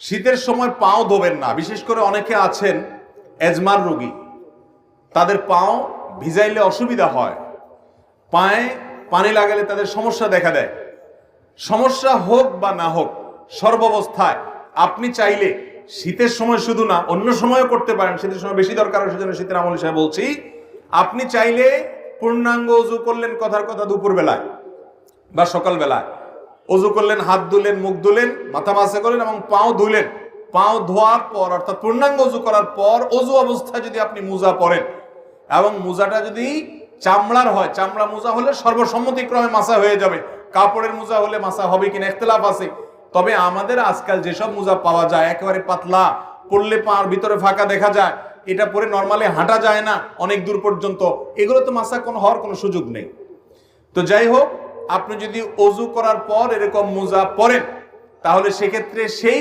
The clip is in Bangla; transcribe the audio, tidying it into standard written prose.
শীতের সময় পাও ধোবেন না। বিশেষ করে অনেকে আছেন এজমার রোগী, তাদের পাও ভিজাইলে অসুবিধা হয়, পায়ে পানি লাগালে তাদের সমস্যা দেখা দেয়। সমস্যা হোক বা না হোক, সর্বাবস্থায় আপনি চাইলে শীতের সময় শুধু না, অন্য সময়ও করতে পারেন। শীতের সময় বেশি দরকার হয়, সেজন্য শীতের আমল হিসেবে বলছি। আপনি চাইলে পূর্ণাঙ্গ ওযু করলেন, কথার কথা দুপুর বেলায় বা সকাল বেলায় ওযু করলেন, হাত ধুলেন, মুখ ধুলেন, মাথা মাসে করলেন এবং পাও ধুলেন। পাও ধোয়ার পর অর্থাৎ পূর্ণাঙ্গ ওযু করার পর ওযু অবস্থায় যদি আপনি মোজা পরেন এবং মোজাটা যদি চামড়ার হয়, চামড়া মোজা হলে সর্বসম্মতিক্রমে মাসা হয়ে যাবে। কাপড়ের মোজা হলে মাসা হবে কিনা ইখতিলাফ আছে। তবে আমাদের আজকাল যেসব মোজা পাওয়া যায় একেবারে পাতলা, পরলে পার ভিতরে ফাঁকা দেখা যায়, এটা পরে নরমালি হাঁটা যায় না অনেক দূর পর্যন্ত, এগুলো তো মাসা হওয়ার কোনো সুযোগ নেই। তো যাই হোক, আপনি যদি ওযু করার পর এরকম মোজা পরেন তাহলে সেক্ষেত্রে সেই